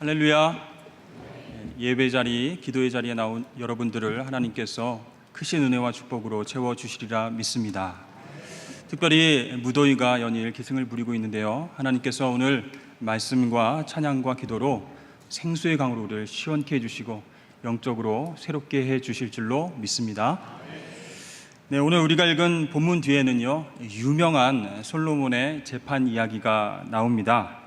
할렐루야. 예배 자리, 기도의 자리에 나온 여러분들을 하나님께서 크신 은혜와 축복으로 채워주시리라 믿습니다. 특별히 무더위가 연일 기승을 부리고 있는데요, 하나님께서 오늘 말씀과 찬양과 기도로 생수의 강으로 우리를 시원케 해주시고 영적으로 새롭게 해주실 줄로 믿습니다. 네, 오늘 우리가 읽은 본문 뒤에는요, 유명한 솔로몬의 재판 이야기가 나옵니다.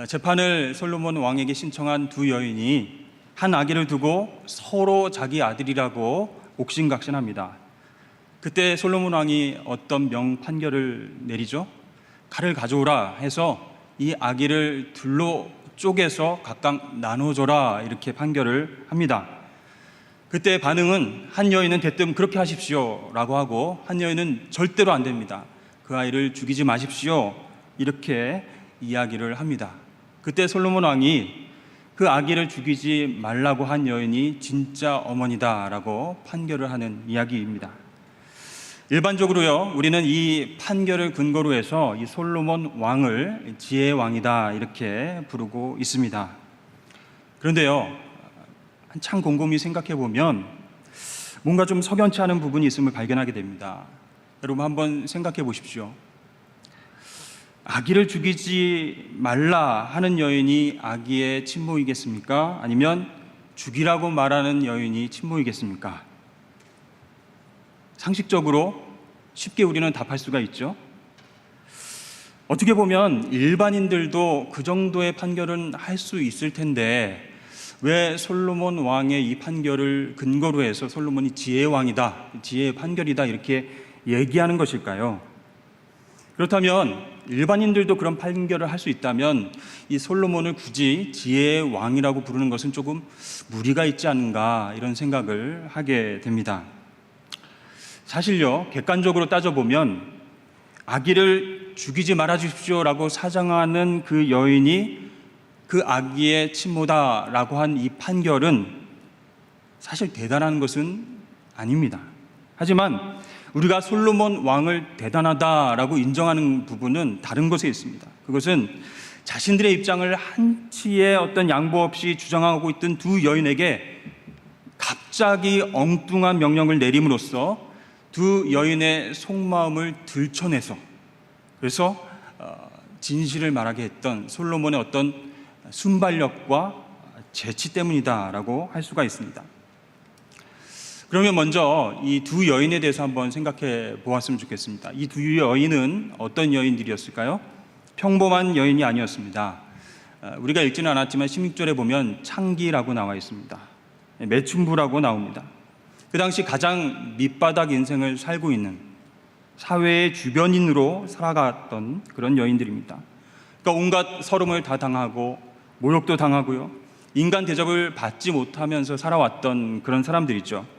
재판을 솔로몬 왕에게 신청한 두 여인이 한 아기를 두고 서로 자기 아들이라고 옥신각신합니다. 그때 솔로몬 왕이 어떤 명판결을 내리죠? 칼을 가져오라 해서 이 아기를 둘로 쪼개서 각각 나눠줘라, 이렇게 판결을 합니다. 그때 반응은 한 여인은 대뜸 그렇게 하십시오 라고 하고, 한 여인은 절대로 안 됩니다, 그 아이를 죽이지 마십시오, 이렇게 이야기를 합니다. 그때 솔로몬 왕이 그 아기를 죽이지 말라고 한 여인이 진짜 어머니다라고 판결을 하는 이야기입니다. 일반적으로요, 우리는 이 판결을 근거로 해서 이 솔로몬 왕을 지혜의 왕이다 이렇게 부르고 있습니다. 그런데요, 한참 곰곰이 생각해 보면 뭔가 좀 석연치 않은 부분이 있음을 발견하게 됩니다. 여러분 한번 생각해 보십시오. 아기를 죽이지 말라 하는 여인이 아기의 친모이겠습니까? 아니면 죽이라고 말하는 여인이 친모이겠습니까? 상식적으로 쉽게 우리는 답할 수가 있죠. 어떻게 보면 일반인들도 그 정도의 판결은 할 수 있을 텐데, 왜 솔로몬 왕의 이 판결을 근거로 해서 솔로몬이 지혜의 왕이다, 지혜의 판결이다 이렇게 얘기하는 것일까요? 그렇다면 일반인들도 그런 판결을 할 수 있다면 이 솔로몬을 굳이 지혜의 왕이라고 부르는 것은 조금 무리가 있지 않은가, 이런 생각을 하게 됩니다. 사실요, 객관적으로 따져보면 아기를 죽이지 말아 주십시오라고 사정하는 그 여인이 그 아기의 친모다라고 한 이 판결은 사실 대단한 것은 아닙니다. 하지만 우리가 솔로몬 왕을 대단하다라고 인정하는 부분은 다른 것에 있습니다. 그것은 자신들의 입장을 한치의 어떤 양보 없이 주장하고 있던 두 여인에게 갑자기 엉뚱한 명령을 내림으로써 두 여인의 속마음을 들춰내서, 그래서 진실을 말하게 했던 솔로몬의 어떤 순발력과 재치 때문이다라고 할 수가 있습니다. 그러면 먼저 이 두 여인에 대해서 한번 생각해 보았으면 좋겠습니다. 이 두 여인은 어떤 여인들이었을까요? 평범한 여인이 아니었습니다. 우리가 읽지는 않았지만 16절에 보면 창기라고 나와 있습니다. 매춘부라고 나옵니다. 그 당시 가장 밑바닥 인생을 살고 있는 사회의 주변인으로 살아갔던 그런 여인들입니다. 그러니까 온갖 서름을 다 당하고 모욕도 당하고요, 인간 대접을 받지 못하면서 살아왔던 그런 사람들이죠.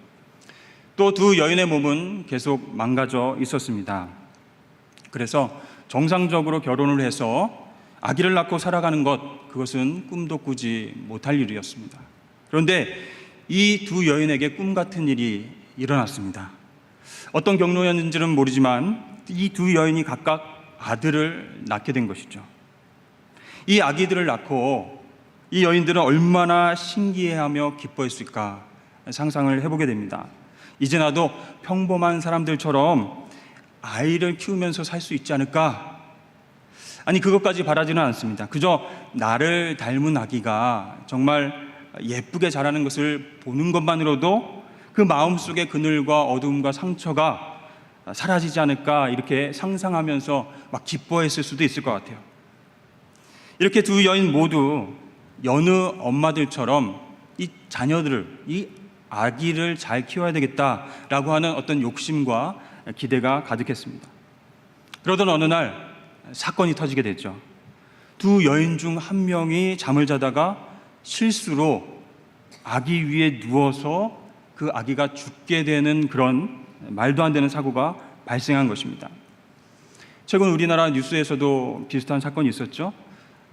또 두 여인의 몸은 계속 망가져 있었습니다. 그래서 정상적으로 결혼을 해서 아기를 낳고 살아가는 것, 그것은 꿈도 꾸지 못할 일이었습니다. 그런데 이 두 여인에게 꿈 같은 일이 일어났습니다. 어떤 경로였는지는 모르지만 이 두 여인이 각각 아들을 낳게 된 것이죠. 이 아기들을 낳고 이 여인들은 얼마나 신기해하며 기뻐했을까 상상을 해보게 됩니다. 이제 나도 평범한 사람들처럼 아이를 키우면서 살 수 있지 않을까? 아니, 그것까지 바라지는 않습니다. 그저 나를 닮은 아기가 정말 예쁘게 자라는 것을 보는 것만으로도 그 마음속의 그늘과 어두움과 상처가 사라지지 않을까, 이렇게 상상하면서 막 기뻐했을 수도 있을 것 같아요. 이렇게 두 여인 모두 여느 엄마들처럼 이 자녀들을, 이 아기를 잘 키워야 되겠다라고 하는 어떤 욕심과 기대가 가득했습니다. 그러던 어느 날 사건이 터지게 됐죠. 두 여인 중 한 명이 잠을 자다가 실수로 아기 위에 누워서 그 아기가 죽게 되는 그런 말도 안 되는 사고가 발생한 것입니다. 최근 우리나라 뉴스에서도 비슷한 사건이 있었죠.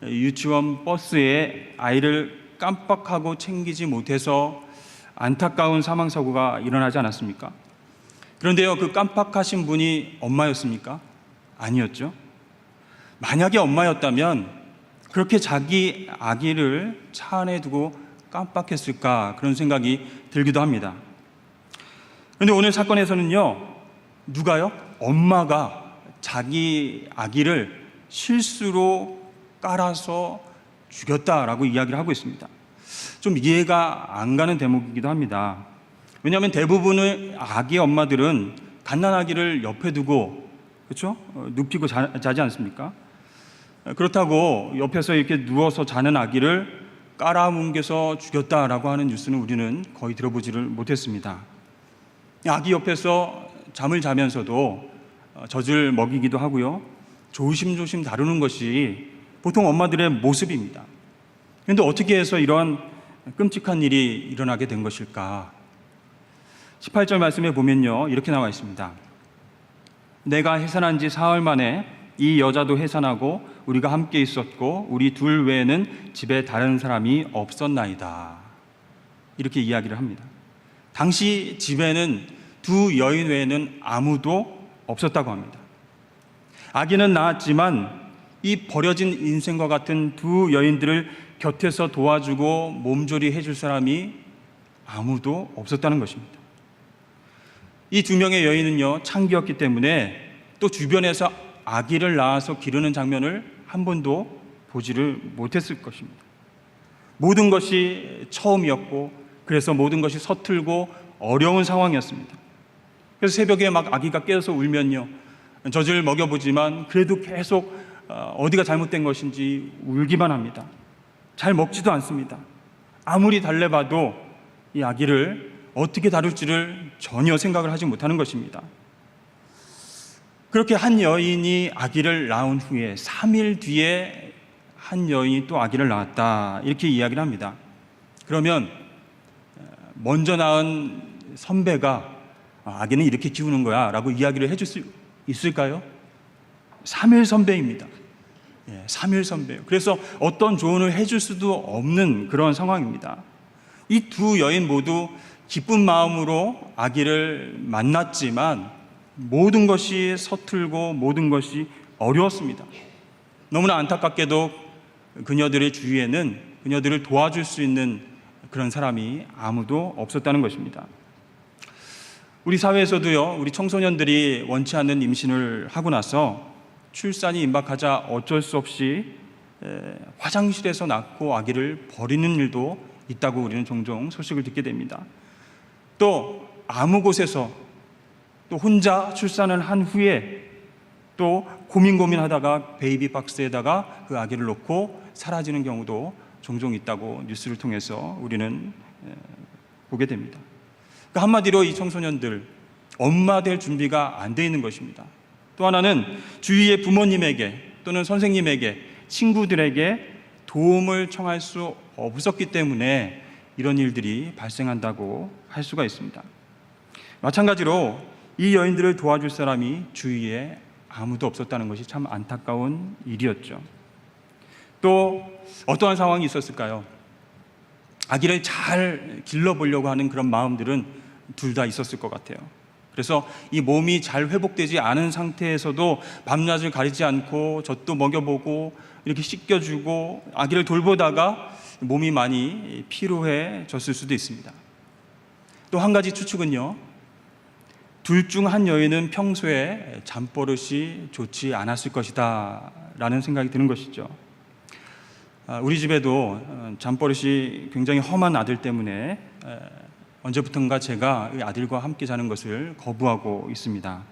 유치원 버스에 아이를 깜빡하고 챙기지 못해서 안타까운 사망사고가 일어나지 않았습니까? 그런데요, 그 깜빡하신 분이 엄마였습니까? 아니었죠. 만약에 엄마였다면 그렇게 자기 아기를 차 안에 두고 깜빡했을까, 그런 생각이 들기도 합니다. 그런데 오늘 사건에서는요, 누가요? 엄마가 자기 아기를 실수로 깔아서 죽였다라고 이야기를 하고 있습니다. 좀 이해가 안 가는 대목이기도 합니다. 왜냐하면 대부분의 아기 엄마들은 갓난아기를 옆에 두고, 그렇죠? 눕히고 자지 않습니까? 그렇다고 옆에서 이렇게 누워서 자는 아기를 깔아뭉개서 죽였다라고 하는 뉴스는 우리는 거의 들어보지를 못했습니다. 아기 옆에서 잠을 자면서도 젖을 먹이기도 하고요, 조심조심 다루는 것이 보통 엄마들의 모습입니다. 그런데 어떻게 해서 이런 끔찍한 일이 일어나게 된 것일까? 18절 말씀에 보면요, 이렇게 나와 있습니다. 내가 해산한 지 사흘 만에 이 여자도 해산하고 우리가 함께 있었고 우리 둘 외에는 집에 다른 사람이 없었나이다. 이렇게 이야기를 합니다. 당시 집에는 두 여인 외에는 아무도 없었다고 합니다. 아기는 낳았지만 이 버려진 인생과 같은 두 여인들을 곁에서 도와주고 몸조리 해줄 사람이 아무도 없었다는 것입니다. 이 두 명의 여인은요, 창기였기 때문에 또 주변에서 아기를 낳아서 기르는 장면을 한 번도 보지를 못했을 것입니다. 모든 것이 처음이었고, 그래서 모든 것이 서툴고 어려운 상황이었습니다. 그래서 새벽에 막 아기가 깨어서 울면요, 젖을 먹여보지만 그래도 계속 어디가 잘못된 것인지 울기만 합니다. 잘 먹지도 않습니다. 아무리 달래봐도 이 아기를 어떻게 다룰지를 전혀 생각을 하지 못하는 것입니다. 그렇게 한 여인이 아기를 낳은 후에 3일 뒤에 한 여인이 또 아기를 낳았다, 이렇게 이야기를 합니다. 그러면 먼저 낳은 선배가 아기는 이렇게 키우는 거야 라고 이야기를 해줄 수 있을까요? 3일 선배입니다. 3일 선배예요. 그래서 어떤 조언을 해줄 수도 없는 그런 상황입니다. 이 두 여인 모두 기쁜 마음으로 아기를 만났지만 모든 것이 서툴고 모든 것이 어려웠습니다. 너무나 안타깝게도 그녀들의 주위에는 그녀들을 도와줄 수 있는 그런 사람이 아무도 없었다는 것입니다. 우리 사회에서도요, 우리 청소년들이 원치 않는 임신을 하고 나서 출산이 임박하자 어쩔 수 없이 화장실에서 낳고 아기를 버리는 일도 있다고 우리는 종종 소식을 듣게 됩니다. 또 아무 곳에서 또 혼자 출산을 한 후에 또 고민하다가 베이비 박스에다가 그 아기를 놓고 사라지는 경우도 종종 있다고 뉴스를 통해서 우리는 보게 됩니다. 그러니까 한마디로 이 청소년들 엄마 될 준비가 안 돼 있는 것입니다. 또 하나는 주위의 부모님에게 또는 선생님에게, 친구들에게 도움을 청할 수 없었기 때문에 이런 일들이 발생한다고 할 수가 있습니다. 마찬가지로 이 여인들을 도와줄 사람이 주위에 아무도 없었다는 것이 참 안타까운 일이었죠. 또 어떠한 상황이 있었을까요? 아기를 잘 길러보려고 하는 그런 마음들은 둘 다 있었을 것 같아요. 그래서 이 몸이 잘 회복되지 않은 상태에서도 밤낮을 가리지 않고 젖도 먹여보고 이렇게 씻겨주고 아기를 돌보다가 몸이 많이 피로해졌을 수도 있습니다. 또 한 가지 추측은요, 둘 중 한 여인은 평소에 잠버릇이 좋지 않았을 것이다 라는 생각이 드는 것이죠. 우리 집에도 잠버릇이 굉장히 험한 아들 때문에 언제부턴가 제가 아들과 함께 자는 것을 거부하고 있습니다.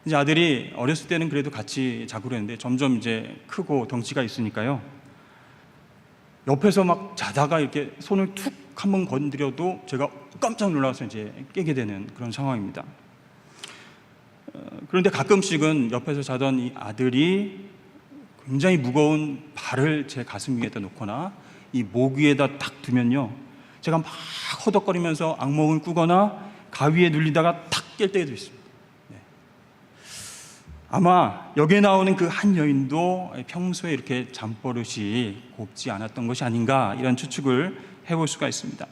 이제 아들이 어렸을 때는 그래도 같이 자고 그랬는데 점점 이제 크고 덩치가 있으니까요, 옆에서 막 자다가 이렇게 손을 툭 한번 건드려도 제가 깜짝 놀라서 이제 깨게 되는 그런 상황입니다. 그런데 가끔씩은 옆에서 자던 이 아들이 굉장히 무거운 발을 제 가슴 위에다 놓거나 이 목 위에다 탁 두면요, 제가 막 허덕거리면서 악몽을 꾸거나 가위에 눌리다가 탁 깰 때도 있습니다. 아마 여기에 나오는 그 한 여인도 평소에 이렇게 잠버릇이 곱지 않았던 것이 아닌가, 이런 추측을 해볼 수가 있습니다.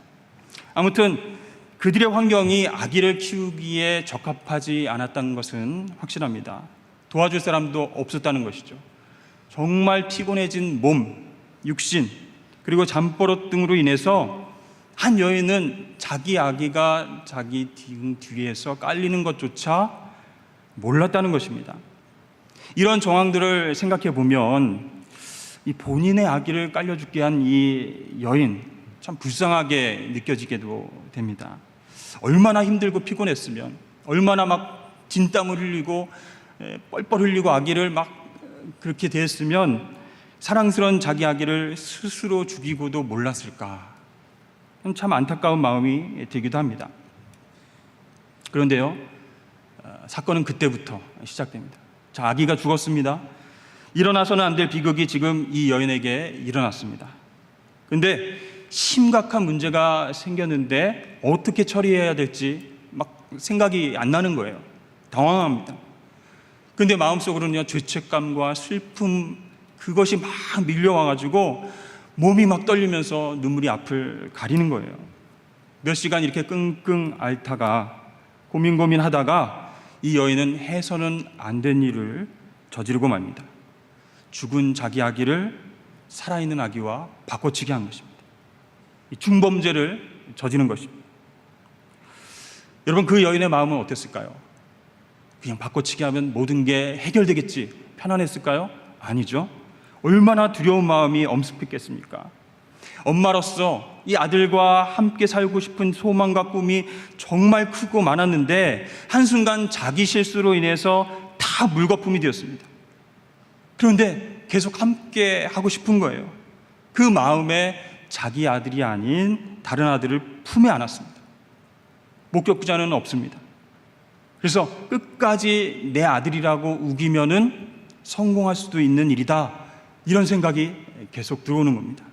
아무튼 그들의 환경이 아기를 키우기에 적합하지 않았다는 것은 확실합니다. 도와줄 사람도 없었다는 것이죠. 정말 피곤해진 몸, 육신, 그리고 잠버릇 등으로 인해서 한 여인은 자기 아기가 자기 등 뒤에서 깔리는 것조차 몰랐다는 것입니다. 이런 정황들을 생각해 보면 이 본인의 아기를 깔려 죽게 한 이 여인, 참 불쌍하게 느껴지게도 됩니다. 얼마나 힘들고 피곤했으면, 얼마나 막 진땀을 흘리고 뻘뻘 흘리고 아기를 막 그렇게 대했으면 사랑스러운 자기 아기를 스스로 죽이고도 몰랐을까. 참 안타까운 마음이 들기도 합니다. 그런데요, 사건은 그때부터 시작됩니다. 자, 아기가 죽었습니다. 일어나서는 안 될 비극이 지금 이 여인에게 일어났습니다. 그런데 심각한 문제가 생겼는데 어떻게 처리해야 될지 막 생각이 안 나는 거예요. 당황합니다. 그런데 마음속으로는요, 죄책감과 슬픔, 그것이 막 밀려와가지고 몸이 막 떨리면서 눈물이 앞을 가리는 거예요. 몇 시간 이렇게 끙끙 앓다가 고민하다가 이 여인은 해서는 안 된 일을 저지르고 맙니다. 죽은 자기 아기를 살아있는 아기와 바꿔치기 한 것입니다. 이 중범죄를 저지른 것입니다. 여러분, 그 여인의 마음은 어땠을까요? 그냥 바꿔치기 하면 모든 게 해결되겠지, 편안했을까요? 아니죠. 얼마나 두려운 마음이 엄습했겠습니까? 엄마로서 이 아들과 함께 살고 싶은 소망과 꿈이 정말 크고 많았는데 한순간 자기 실수로 인해서 다 물거품이 되었습니다. 그런데 계속 함께 하고 싶은 거예요. 그 마음에 자기 아들이 아닌 다른 아들을 품에 안았습니다. 목격자는 없습니다. 그래서 끝까지 내 아들이라고 우기면은 성공할 수도 있는 일이다, 이런 생각이 계속 들어오는 겁니다.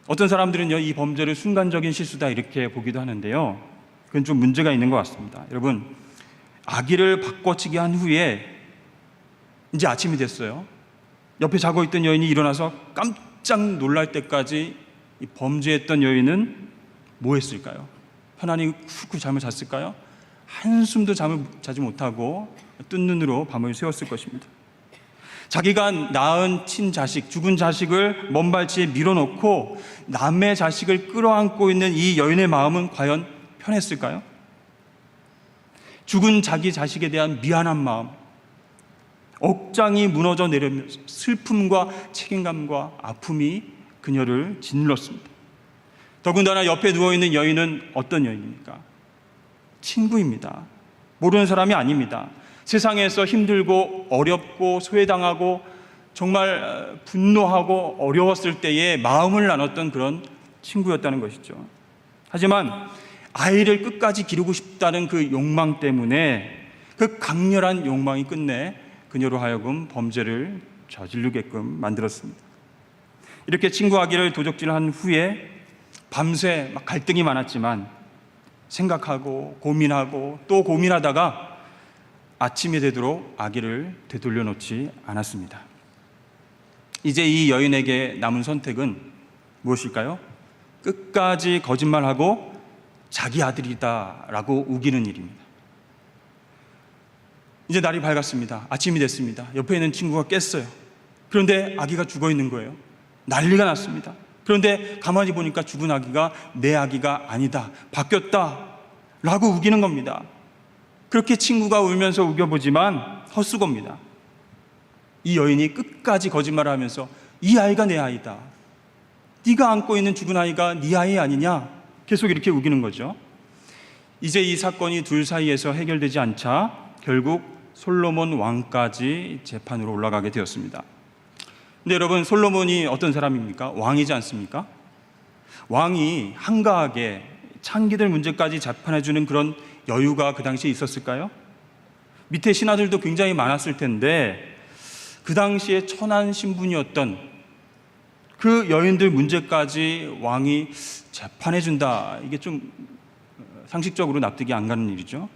어떤 사람들은요, 이 범죄를 순간적인 실수다 이렇게 보기도 하는데요, 그건 좀 문제가 있는 것 같습니다. 여러분, 아기를 바꿔치기 한 후에 이제 아침이 됐어요. 옆에 자고 있던 여인이 일어나서 깜짝 놀랄 때까지 이 범죄했던 여인은 뭐 했을까요? 편안히 쿡쿡 잠을 잤을까요? 한숨도 잠을 자지 못하고 뜬 눈으로 밤을 새웠을 것입니다. 자기가 낳은 친자식, 죽은 자식을 먼발치에 밀어놓고 남의 자식을 끌어안고 있는 이 여인의 마음은 과연 편했을까요? 죽은 자기 자식에 대한 미안한 마음, 억장이 무너져 내려면서 슬픔과 책임감과 아픔이 그녀를 짓눌렀습니다. 더군다나 옆에 누워있는 여인은 어떤 여인입니까? 친구입니다. 모르는 사람이 아닙니다. 세상에서 힘들고 어렵고 소외당하고 정말 분노하고 어려웠을 때에 마음을 나눴던 그런 친구였다는 것이죠. 하지만 아이를 끝까지 기르고 싶다는 그 욕망 때문에, 그 강렬한 욕망이 끝내 그녀로 하여금 범죄를 저지르게끔 만들었습니다. 이렇게 친구 아기를 도적질한 후에 밤새 막 갈등이 많았지만 생각하고 고민하고 또 고민하다가 아침이 되도록 아기를 되돌려 놓지 않았습니다. 이제 이 여인에게 남은 선택은 무엇일까요? 끝까지 거짓말하고 자기 아들이다라고 우기는 일입니다. 이제 날이 밝았습니다. 아침이 됐습니다. 옆에 있는 친구가 깼어요. 그런데 아기가 죽어 있는 거예요. 난리가 났습니다. 그런데 가만히 보니까 죽은 아기가 내 아기가 아니다, 바뀌었다 라고 우기는 겁니다. 그렇게 친구가 울면서 우겨보지만 헛수고입니다. 이 여인이 끝까지 거짓말을 하면서 이 아이가 내 아이다, 네가 안고 있는 죽은 아이가 네 아이 아니냐, 계속 이렇게 우기는 거죠. 이제 이 사건이 둘 사이에서 해결되지 않자 결국 솔로몬 왕까지 재판으로 올라가게 되었습니다. 근데 여러분, 솔로몬이 어떤 사람입니까? 왕이지 않습니까? 왕이 한가하게 창기들 문제까지 재판해주는 그런 여유가 그 당시에 있었을까요? 밑에 신하들도 굉장히 많았을 텐데 그 당시에 천한 신분이었던 그 여인들 문제까지 왕이 재판해준다, 이게 좀 상식적으로 납득이 안 가는 일이죠.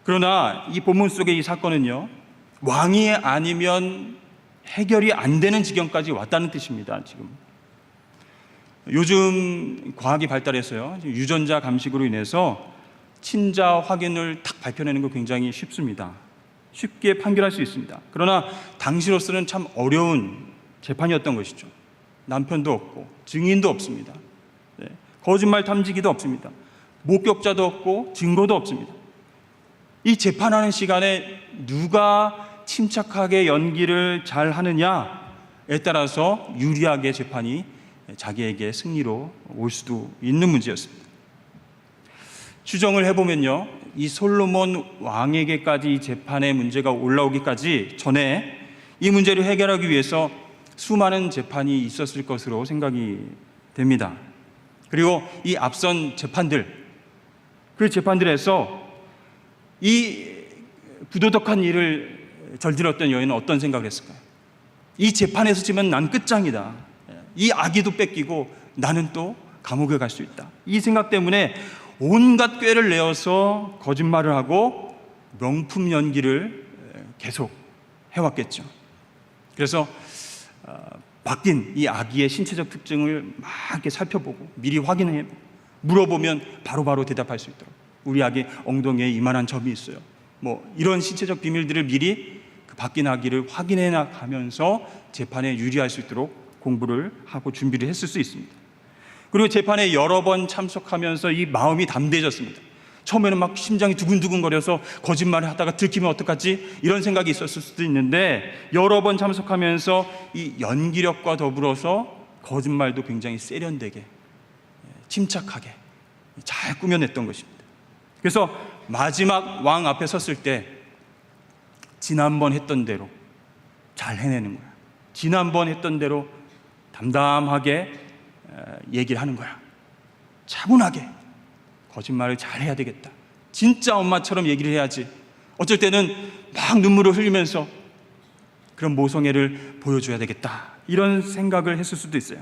그러나 이 본문 속의 이 사건은요, 왕이 아니면 해결이 안 되는 지경까지 왔다는 뜻입니다. 지금 요즘 과학이 발달해서요, 유전자 감식으로 인해서 친자 확인을 딱 밝혀내는 거 굉장히 쉽습니다. 쉽게 판결할 수 있습니다. 그러나 당시로서는 참 어려운 재판이었던 것이죠. 남편도 없고 증인도 없습니다. 네. 거짓말 탐지기도 없습니다. 목격자도 없고 증거도 없습니다. 이 재판하는 시간에 누가 침착하게 연기를 잘 하느냐에 따라서 유리하게 재판이 자기에게 승리로 올 수도 있는 문제였습니다. 추정을 해보면요, 이 솔로몬 왕에게까지 이 재판의 문제가 올라오기까지 전에 이 문제를 해결하기 위해서 수많은 재판이 있었을 것으로 생각이 됩니다. 그리고 이 앞선 재판들, 그 재판들에서 이 부도덕한 일을 저질렀던 여인은 어떤 생각을 했을까요? 이 재판에서 지면 난 끝장이다. 이 아기도 뺏기고 나는 또 감옥에 갈 수 있다. 이 생각 때문에 온갖 꾀를 내어서 거짓말을 하고 명품 연기를 계속 해왔겠죠. 그래서 바뀐 이 아기의 신체적 특징을 막 이렇게 살펴보고 미리 확인해 물어보면 바로바로 대답할 수 있도록, 우리 아기 엉덩이에 이만한 점이 있어요, 뭐 이런 신체적 비밀들을 미리 그 바뀐 아기를 확인해 나가면서 재판에 유리할 수 있도록 공부를 하고 준비를 했을 수 있습니다. 그리고 재판에 여러 번 참석하면서 이 마음이 담대해졌습니다. 처음에는 막 심장이 두근두근거려서 거짓말을 하다가 들키면 어떡하지? 이런 생각이 있었을 수도 있는데 여러 번 참석하면서 이 연기력과 더불어서 거짓말도 굉장히 세련되게, 침착하게 잘 꾸며냈던 것입니다. 그래서 마지막 왕 앞에 섰을 때 지난번 했던 대로 잘 해내는 거야. 지난번 했던 대로 담담하게 얘기를 하는 거야. 차분하게 거짓말을 잘 해야 되겠다. 진짜 엄마처럼 얘기를 해야지. 어쩔 때는 막 눈물을 흘리면서 그런 모성애를 보여줘야 되겠다. 이런 생각을 했을 수도 있어요.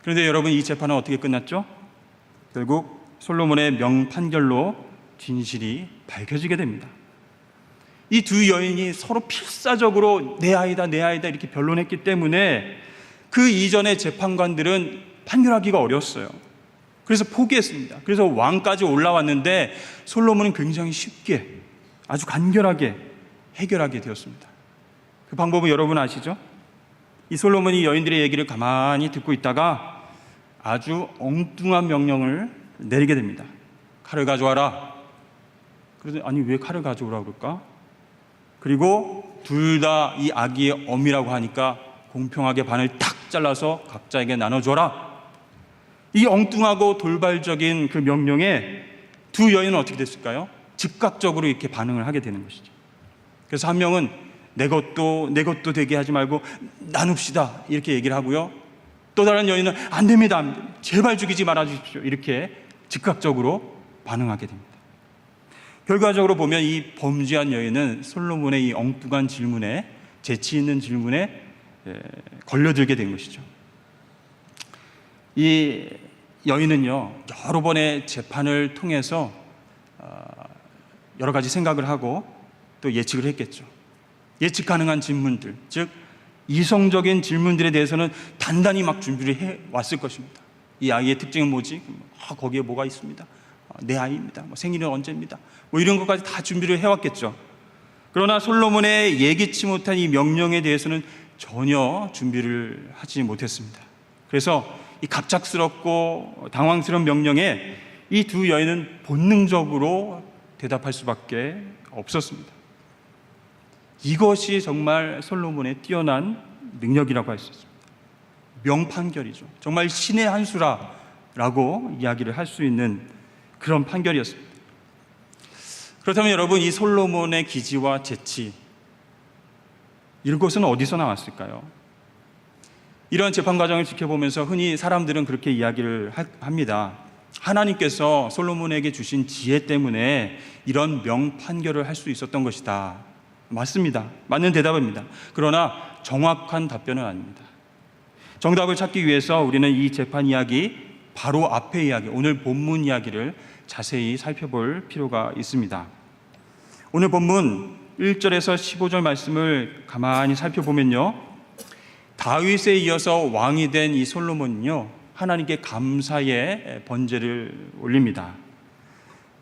그런데 여러분, 이 재판은 어떻게 끝났죠? 결국 솔로몬의 명판결로 진실이 밝혀지게 됩니다. 이 두 여인이 서로 필사적으로 내 아이다, 내 아이다 이렇게 변론했기 때문에 그 이전의 재판관들은 판결하기가 어려웠어요. 그래서 포기했습니다. 그래서 왕까지 올라왔는데 솔로몬은 굉장히 쉽게, 아주 간결하게 해결하게 되었습니다. 그 방법은 여러분 아시죠? 이 솔로몬이 여인들의 얘기를 가만히 듣고 있다가 아주 엉뚱한 명령을 내리게 됩니다. 칼을 가져와라. 그래서 아니 왜 칼을 가져오라고 그럴까? 그리고 둘 다 이 아기의 어미라고 하니까 공평하게 반을 탁 잘라서 각자에게 나눠줘라. 이 엉뚱하고 돌발적인 그 명령에 두 여인은 어떻게 됐을까요? 즉각적으로 이렇게 반응을 하게 되는 것이죠. 그래서 한 명은 내 것도 되게 하지 말고 나눕시다 이렇게 얘기를 하고요. 또 다른 여인은 안 됩니다. 제발 죽이지 말아 주십시오. 이렇게 즉각적으로 반응하게 됩니다. 결과적으로 보면 이 범죄한 여인은 솔로몬의 이 엉뚱한 질문에, 재치 있는 질문에 걸려들게 된 것이죠. 이 여인은요, 여러 번의 재판을 통해서 여러 가지 생각을 하고 또 예측을 했겠죠. 예측 가능한 질문들, 즉 이성적인 질문들에 대해서는 단단히 막 준비를 해왔을 것입니다. 이 아이의 특징은 뭐지? 거기에 뭐가 있습니다. 내 아이입니다. 생일은 언제입니다. 이런 것까지 다 준비를 해왔겠죠. 그러나 솔로몬의 예기치 못한 이 명령에 대해서는 전혀 준비를 하지 못했습니다. 그래서 이 갑작스럽고 당황스러운 명령에 이 두 여인은 본능적으로 대답할 수밖에 없었습니다. 이것이 정말 솔로몬의 뛰어난 능력이라고 할 수 있습니다. 명판결이죠. 정말 신의 한 수라고 이야기를 할 수 있는 그런 판결이었습니다. 그렇다면 여러분, 이 솔로몬의 기지와 재치, 이것은 어디서 나왔을까요? 이런 재판 과정을 지켜보면서 흔히 사람들은 그렇게 이야기를 합니다. 하나님께서 솔로몬에게 주신 지혜 때문에 이런 명판결을 할 수 있었던 것이다. 맞습니다. 맞는 대답입니다. 그러나 정확한 답변은 아닙니다. 정답을 찾기 위해서 우리는 이 재판 이야기, 바로 앞의 이야기, 오늘 본문 이야기를 자세히 살펴볼 필요가 있습니다. 오늘 본문 1절에서 15절 말씀을 가만히 살펴보면요, 다윗에 이어서 왕이 된 이 솔로몬은요, 하나님께 감사의 번제를 올립니다.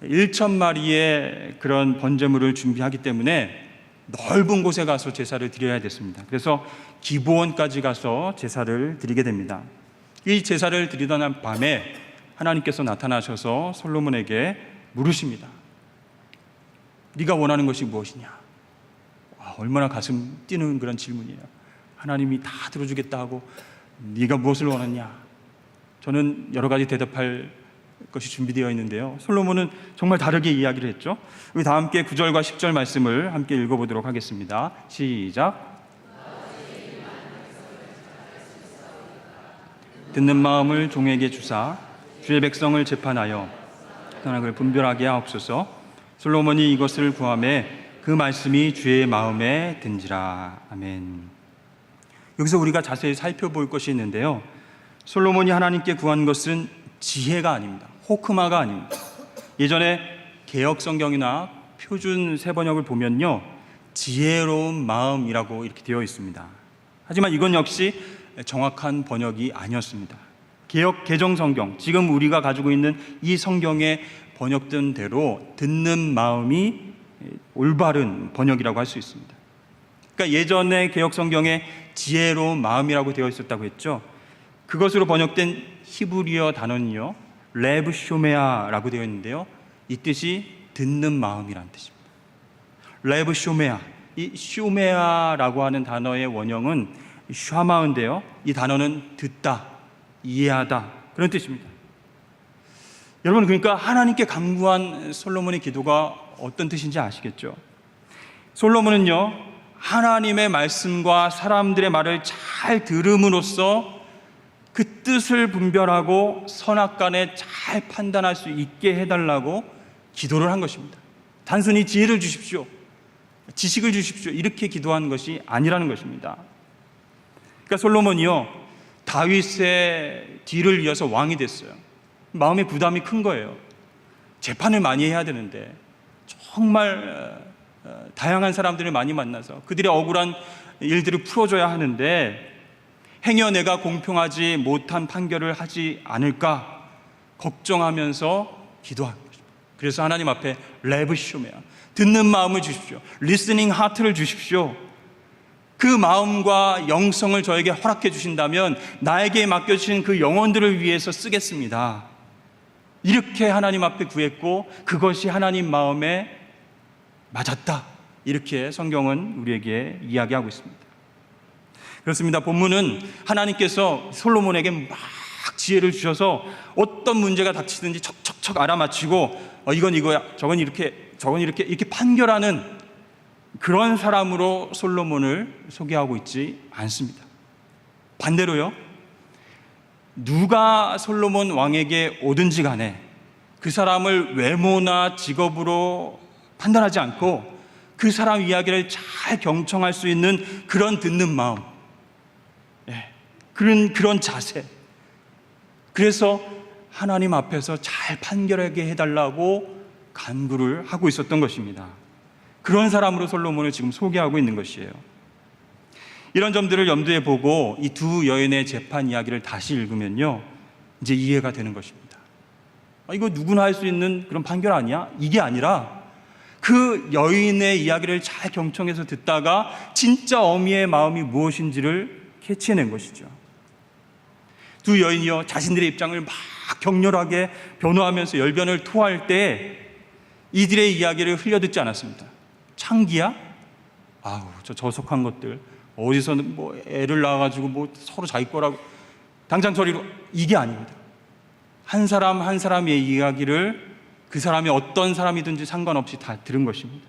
1,000마리의 그런 번제물을 준비하기 때문에 넓은 곳에 가서 제사를 드려야 됐습니다. 그래서 기브온까지 가서 제사를 드리게 됩니다. 이 제사를 드리던 밤에 하나님께서 나타나셔서 솔로몬에게 물으십니다. 네가 원하는 것이 무엇이냐? 얼마나 가슴 뛰는 그런 질문이에요. 하나님이 다 들어주겠다 하고 네가 무엇을 원하냐? 저는 여러 가지 대답할 것이 준비되어 있는데요, 솔로몬은 정말 다르게 이야기를 했죠. 우리 다 함께 9절과 10절 말씀을 함께 읽어보도록 하겠습니다. 시작. 듣는 마음을 종에게 주사 주의 백성을 재판하여 선악을 분별하게 하옵소서. 솔로몬이 이것을 구하매 그 말씀이 주의 마음에 든지라. 아멘. 여기서 우리가 자세히 살펴볼 것이 있는데요, 솔로몬이 하나님께 구한 것은 지혜가 아닙니다. 호크마가 아닙니다. 예전에 개역 성경이나 표준 세번역을 보면요, 지혜로운 마음이라고 이렇게 되어 있습니다. 하지만 이건 역시 정확한 번역이 아니었습니다. 개역 개정 성경, 지금 우리가 가지고 있는 이 성경에 번역된 대로 듣는 마음이 올바른 번역이라고 할 수 있습니다. 그러니까 예전에 개역 성경에 지혜로운 마음이라고 되어 있었다고 했죠. 그것으로 번역된 히브리어 단어는요, 레브 쇼메아라고 되어 있는데요, 이 뜻이 듣는 마음이라는 뜻입니다. 레브 쇼메아, 이 쇼메아라고 하는 단어의 원형은 샤마인데요, 이 단어는 듣다, 이해하다, 그런 뜻입니다. 여러분, 그러니까 하나님께 간구한 솔로몬의 기도가 어떤 뜻인지 아시겠죠? 솔로몬은요, 하나님의 말씀과 사람들의 말을 잘 들음으로써 그 뜻을 분별하고 선악간에 잘 판단할 수 있게 해달라고 기도를 한 것입니다. 단순히 지혜를 주십시오, 지식을 주십시오, 이렇게 기도한 것이 아니라는 것입니다. 그러니까 솔로몬이요, 다윗의 뒤를 이어서 왕이 됐어요. 마음의 부담이 큰 거예요. 재판을 많이 해야 되는데, 정말 다양한 사람들을 많이 만나서 그들의 억울한 일들을 풀어줘야 하는데, 행여 내가 공평하지 못한 판결을 하지 않을까 걱정하면서 기도한 거죠. 그래서 하나님 앞에 레브쇼메아, 듣는 마음을 주십시오, 리스닝 하트를 주십시오. 그 마음과 영성을 저에게 허락해 주신다면 나에게 맡겨주신 그 영혼들을 위해서 쓰겠습니다. 이렇게 하나님 앞에 구했고, 그것이 하나님 마음에 맞았다, 이렇게 성경은 우리에게 이야기하고 있습니다. 그렇습니다. 본문은 하나님께서 솔로몬에게 막 지혜를 주셔서 어떤 문제가 닥치든지 척척척 알아맞히고 이건 이거야, 저건 이렇게, 저건 이렇게 판결하는 그런 사람으로 솔로몬을 소개하고 있지 않습니다. 반대로요, 누가 솔로몬 왕에게 오든지 간에 그 사람을 외모나 직업으로 판단하지 않고 그 사람 이야기를 잘 경청할 수 있는 그런 듣는 마음, 그런 자세, 그래서 하나님 앞에서 잘 판결하게 해달라고 간구를 하고 있었던 것입니다. 그런 사람으로 솔로몬을 지금 소개하고 있는 것이에요. 이런 점들을 염두에 보고 이 두 여인의 재판 이야기를 다시 읽으면요, 이제 이해가 되는 것입니다. 이거 누구나 할 수 있는 그런 판결 아니야? 이게 아니라 그 여인의 이야기를 잘 경청해서 듣다가 진짜 어미의 마음이 무엇인지를 캐치해낸 것이죠. 두 여인이요, 자신들의 입장을 막 격렬하게 변호하면서 열변을 토할 때 이들의 이야기를 흘려듣지 않았습니다. 창기야? 아우, 저 저속한 것들, 어디서는 뭐 애를 낳아가지고 뭐 서로 자기 거라고, 당장 저리로, 이게 아닙니다. 한 사람 한 사람의 이야기를 그 사람이 어떤 사람이든지 상관없이 다 들은 것입니다.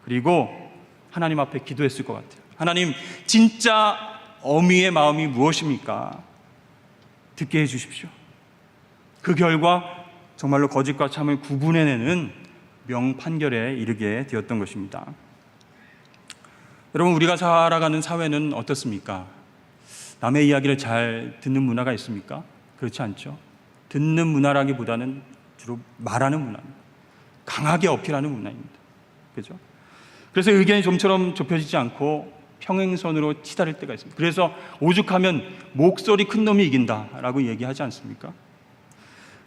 그리고 하나님 앞에 기도했을 것 같아요. 하나님, 진짜 어미의 마음이 무엇입니까? 듣게 해주십시오. 그 결과 정말로 거짓과 참을 구분해내는 명판결에 이르게 되었던 것입니다. 여러분, 우리가 살아가는 사회는 어떻습니까? 남의 이야기를 잘 듣는 문화가 있습니까? 그렇지 않죠. 듣는 문화라기보다는 주로 말하는 문화입니다. 강하게 어필하는 문화입니다. 그렇죠? 그래서 의견이 좀처럼 좁혀지지 않고 평행선으로 치달을 때가 있습니다. 그래서 오죽하면 목소리 큰 놈이 이긴다라고 얘기하지 않습니까?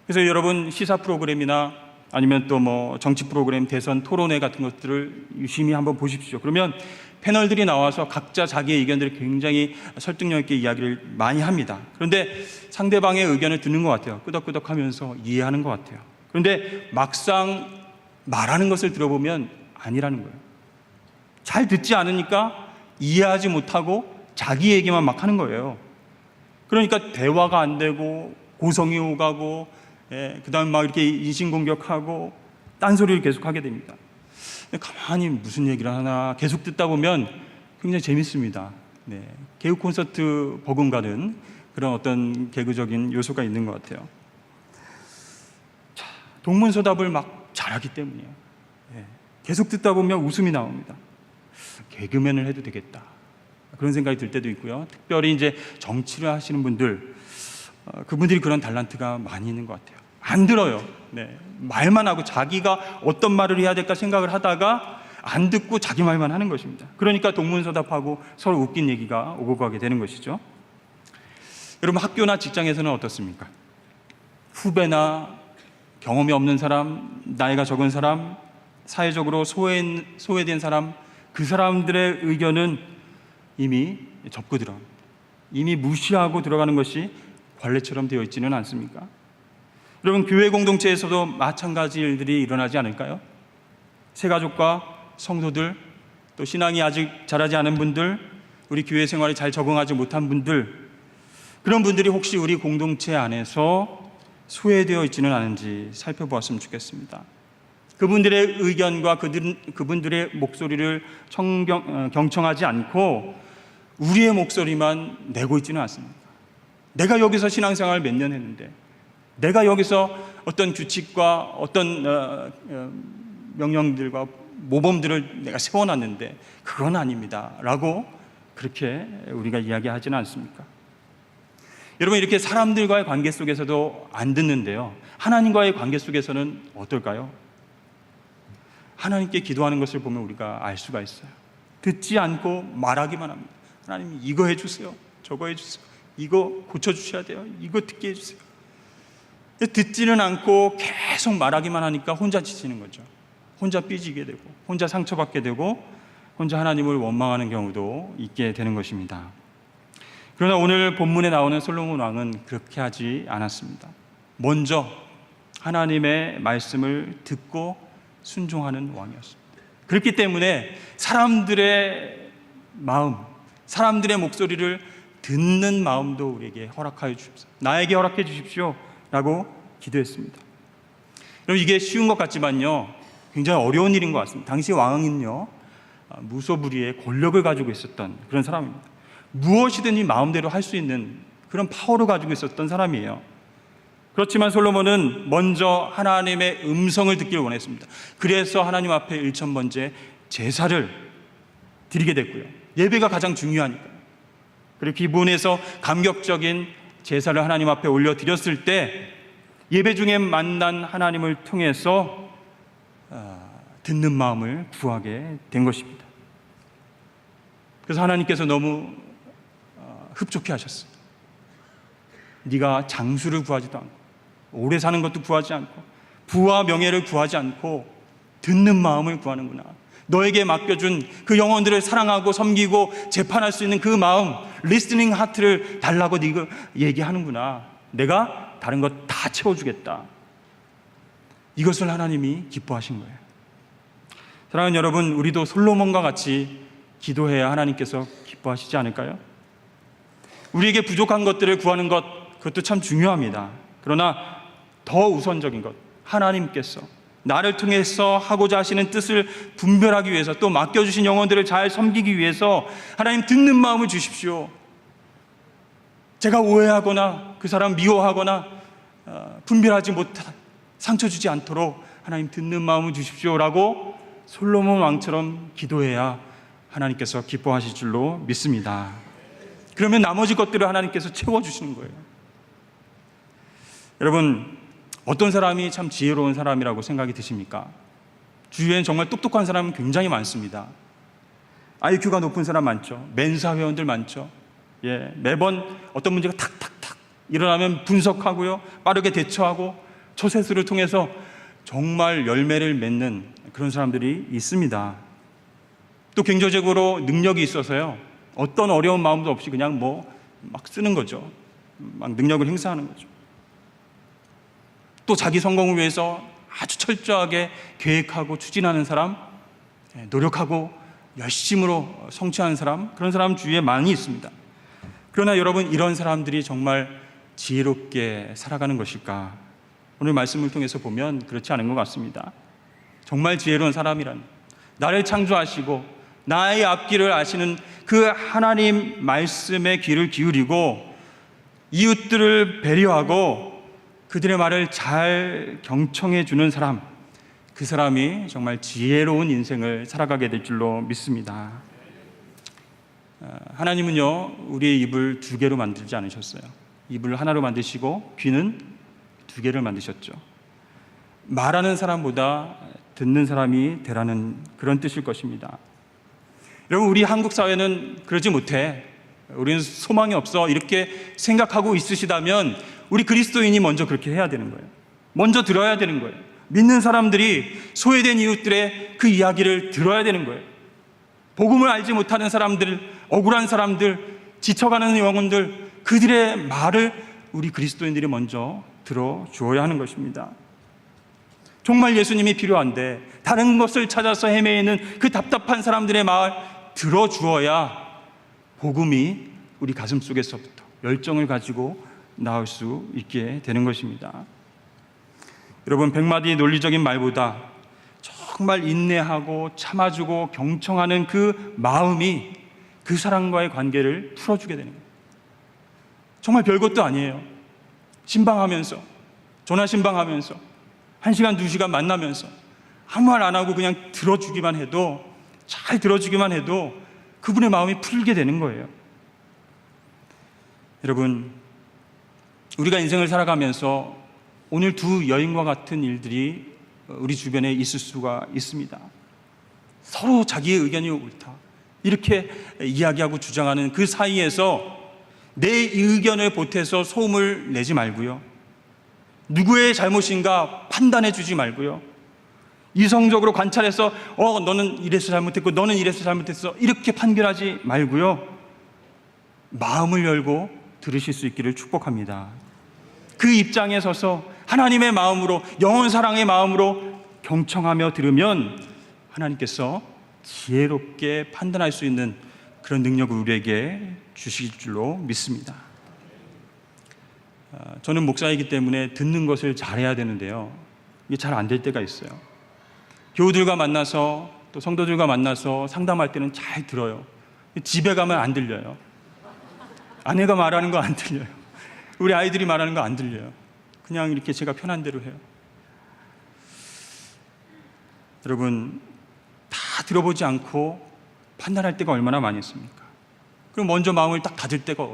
그래서 여러분, 시사 프로그램이나 아니면 또 뭐 정치 프로그램, 대선 토론회 같은 것들을 유심히 한번 보십시오. 그러면 패널들이 나와서 각자 자기의 의견들을 굉장히 설득력 있게 이야기를 많이 합니다. 그런데 상대방의 의견을 듣는 것 같아요. 끄덕끄덕하면서 이해하는 것 같아요. 그런데 막상 말하는 것을 들어보면 아니라는 거예요. 잘 듣지 않으니까 이해하지 못하고 자기 얘기만 막 하는 거예요. 그러니까 대화가 안 되고 고성이 오가고, 그 다음에 막 이렇게 인신공격하고 딴소리를 계속 하게 됩니다. 가만히 무슨 얘기를 하나 계속 듣다 보면 굉장히 재밌습니다. 개그 콘서트 버금가는 그런 어떤 개그적인 요소가 있는 것 같아요. 자, 동문서답을 막 잘하기 때문이에요. 계속 듣다 보면 웃음이 나옵니다. 개그맨을 해도 되겠다, 그런 생각이 들 때도 있고요. 특별히 이제 정치를 하시는 분들, 그분들이 그런 달란트가 많이 있는 것 같아요. 안 들어요. 말만 하고 자기가 어떤 말을 해야 될까 생각을 하다가 안 듣고 자기 말만 하는 것입니다. 그러니까 동문서답하고 서로 웃긴 얘기가 오고 가게 되는 것이죠. 여러분, 학교나 직장에서는 어떻습니까? 후배나 경험이 없는 사람, 나이가 적은 사람, 사회적으로 소외된 사람, 그 사람들의 의견은 이미 접고 들어갑니다. 이미 무시하고 들어가는 것이 관례처럼 되어 있지는 않습니까? 여러분, 교회 공동체에서도 마찬가지 일들이 일어나지 않을까요? 새가족과 성도들, 또 신앙이 아직 자라지 않은 분들, 우리 교회 생활에 잘 적응하지 못한 분들, 그런 분들이 혹시 우리 공동체 안에서 소외되어 있지는 않은지 살펴보았으면 좋겠습니다. 그분들의 의견과 그분들의 목소리를 경청하지 않고 우리의 목소리만 내고 있지는 않습니다. 내가 여기서 신앙생활을 몇 년 했는데, 내가 여기서 어떤 규칙과 어떤 명령들과 모범들을 내가 세워놨는데 그건 아닙니다 라고 그렇게 우리가 이야기하지는 않습니까? 여러분, 이렇게 사람들과의 관계 속에서도 안 듣는데요, 하나님과의 관계 속에서는 어떨까요? 하나님께 기도하는 것을 보면 우리가 알 수가 있어요. 듣지 않고 말하기만 합니다. 하나님, 이거 해주세요, 저거 해주세요, 이거 고쳐주셔야 돼요, 이거 듣게 해주세요. 듣지는 않고 계속 말하기만 하니까 혼자 지치는 거죠. 혼자 삐지게 되고, 혼자 상처받게 되고, 혼자 하나님을 원망하는 경우도 있게 되는 것입니다. 그러나 오늘 본문에 나오는 솔로몬 왕은 그렇게 하지 않았습니다. 먼저 하나님의 말씀을 듣고 순종하는 왕이었습니다. 그렇기 때문에 사람들의 마음, 사람들의 목소리를 듣는 마음도 우리에게 허락하여 주십시오. 나에게 허락해 주십시오 라고 기도했습니다. 여러분, 이게 쉬운 것 같지만요, 굉장히 어려운 일인 것 같습니다. 당시 왕은요, 무소불위의 권력을 가지고 있었던 그런 사람입니다. 무엇이든지 마음대로 할 수 있는 그런 파워를 가지고 있었던 사람이에요. 그렇지만 솔로몬은 먼저 하나님의 음성을 듣기를 원했습니다. 그래서 하나님 앞에 1000번째 제사를 드리게 됐고요. 예배가 가장 중요하니까요. 그리고 기분에서 감격적인 제사를 하나님 앞에 올려드렸을 때 예배 중에 만난 하나님을 통해서 듣는 마음을 구하게 된 것입니다. 그래서 하나님께서 너무 흡족해 하셨어요. 네가 장수를 구하지도 않고 오래 사는 것도 구하지 않고 부와 명예를 구하지 않고 듣는 마음을 구하는구나. 너에게 맡겨준 그 영혼들을 사랑하고 섬기고 재판할 수 있는 그 마음, 리스닝 하트를 달라고 네가 얘기하는구나. 내가 다른 것 다 채워주겠다. 이것을 하나님이 기뻐하신 거예요. 사랑하는 여러분, 우리도 솔로몬과 같이 기도해야 하나님께서 기뻐하시지 않을까요? 우리에게 부족한 것들을 구하는 것, 그것도 참 중요합니다. 그러나 더 우선적인 것, 하나님께서 나를 통해서 하고자 하시는 뜻을 분별하기 위해서, 또 맡겨주신 영혼들을 잘 섬기기 위해서 하나님 듣는 마음을 주십시오. 제가 오해하거나 그 사람 미워하거나 분별하지 못하, 상처 주지 않도록 하나님 듣는 마음을 주십시오라고 솔로몬 왕처럼 기도해야 하나님께서 기뻐하실 줄로 믿습니다. 그러면 나머지 것들을 하나님께서 채워주시는 거예요. 여러분, 어떤 사람이 참 지혜로운 사람이라고 생각이 드십니까? 주위에는 정말 똑똑한 사람은 굉장히 많습니다. IQ가 높은 사람 많죠. 멘사 회원들 많죠. 매번 어떤 문제가 탁탁탁 일어나면 분석하고요, 빠르게 대처하고 초세수를 통해서 정말 열매를 맺는 그런 사람들이 있습니다. 또 경제적으로 능력이 있어서요, 어떤 어려운 마음도 없이 그냥 막 쓰는 거죠. 막 능력을 행사하는 거죠. 또 자기 성공을 위해서 아주 철저하게 계획하고 추진하는 사람, 노력하고 열심으로 성취하는 사람, 그런 사람 주위에 많이 있습니다. 그러나 여러분, 이런 사람들이 정말 지혜롭게 살아가는 것일까? 오늘 말씀을 통해서 보면 그렇지 않은 것 같습니다. 정말 지혜로운 사람이란, 나를 창조하시고 나의 앞길을 아시는 그 하나님 말씀에 귀를 기울이고 이웃들을 배려하고 그들의 말을 잘 경청해 주는 사람, 그 사람이 정말 지혜로운 인생을 살아가게 될 줄로 믿습니다. 하나님은요, 우리의 입을 2개로 만들지 않으셨어요. 입을 하나로 만드시고 귀는 2개를 만드셨죠. 말하는 사람보다 듣는 사람이 되라는 그런 뜻일 것입니다. 여러분, 우리 한국 사회는 그러지 못해, 우리는 소망이 없어, 이렇게 생각하고 있으시다면 우리 그리스도인이 먼저 그렇게 해야 되는 거예요. 먼저 들어야 되는 거예요. 믿는 사람들이 소외된 이웃들의 그 이야기를 들어야 되는 거예요. 복음을 알지 못하는 사람들, 억울한 사람들, 지쳐가는 영혼들, 그들의 말을 우리 그리스도인들이 먼저 들어주어야 하는 것입니다. 정말 예수님이 필요한데 다른 것을 찾아서 헤매이는 그 답답한 사람들의 말 들어주어야 복음이 우리 가슴 속에서부터 열정을 가지고 나올 수 있게 되는 것입니다. 여러분, 100마디 논리적인 말보다 정말 인내하고 참아주고 경청하는 그 마음이 그 사람과의 관계를 풀어주게 되는 거예요. 정말 별것도 아니에요. 신방하면서, 전화 신방하면서 1시간, 2시간 만나면서 아무 말 안 하고 그냥 들어주기만 해도, 잘 들어주기만 해도 그분의 마음이 풀게 되는 거예요. 여러분, 우리가 인생을 살아가면서 오늘 2 여인과 같은 일들이 우리 주변에 있을 수가 있습니다. 서로 자기의 의견이 옳다, 이렇게 이야기하고 주장하는 그 사이에서 내 의견을 보태서 소음을 내지 말고요, 누구의 잘못인가 판단해 주지 말고요, 이성적으로 관찰해서 너는 이래서 잘못했고 너는 이래서 잘못했어, 이렇게 판결하지 말고요, 마음을 열고 들으실 수 있기를 축복합니다. 그 입장에 서서 하나님의 마음으로, 영원 사랑의 마음으로 경청하며 들으면 하나님께서 지혜롭게 판단할 수 있는 그런 능력을 우리에게 주실 줄로 믿습니다. 저는 목사이기 때문에 듣는 것을 잘해야 되는데요, 이게 잘 안 될 때가 있어요. 교우들과 만나서, 또 성도들과 만나서 상담할 때는 잘 들어요. 집에 가면 안 들려요. 아내가 말하는 거 안 들려요. 우리 아이들이 말하는 거 안 들려요. 그냥 이렇게 제가 편한 대로 해요. 여러분, 다 들어보지 않고 판단할 때가 얼마나 많이 있습니까? 그럼 먼저 마음을 딱 닫을 때가,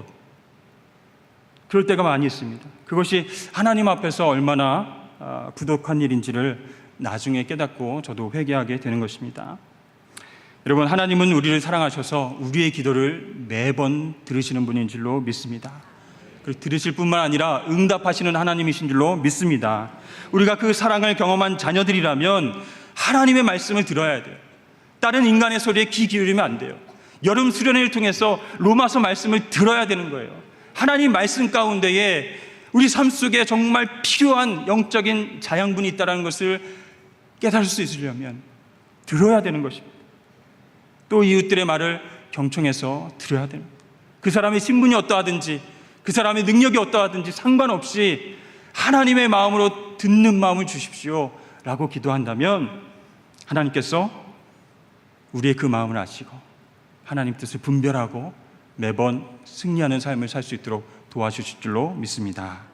그럴 때가 많이 있습니다. 그것이 하나님 앞에서 얼마나 부족한 일인지를 나중에 깨닫고 저도 회개하게 되는 것입니다. 여러분, 하나님은 우리를 사랑하셔서 우리의 기도를 매번 들으시는 분인 줄로 믿습니다. 그리고 들으실 뿐만 아니라 응답하시는 하나님이신 줄로 믿습니다. 우리가 그 사랑을 경험한 자녀들이라면 하나님의 말씀을 들어야 돼요. 다른 인간의 소리에 귀 기울이면 안 돼요. 여름 수련회를 통해서 로마서 말씀을 들어야 되는 거예요. 하나님 말씀 가운데에 우리 삶 속에 정말 필요한 영적인 자양분이 있다는 것을 깨달을 수 있으려면 들어야 되는 것입니다. 또 이웃들의 말을 경청해서 들어야 됩니다. 그 사람의 신분이 어떠하든지, 그 사람의 능력이 어떠하든지 상관없이 하나님의 마음으로 듣는 마음을 주십시오 라고 기도한다면 하나님께서 우리의 그 마음을 아시고 하나님 뜻을 분별하고 매번 승리하는 삶을 살 수 있도록 도와주실 줄로 믿습니다.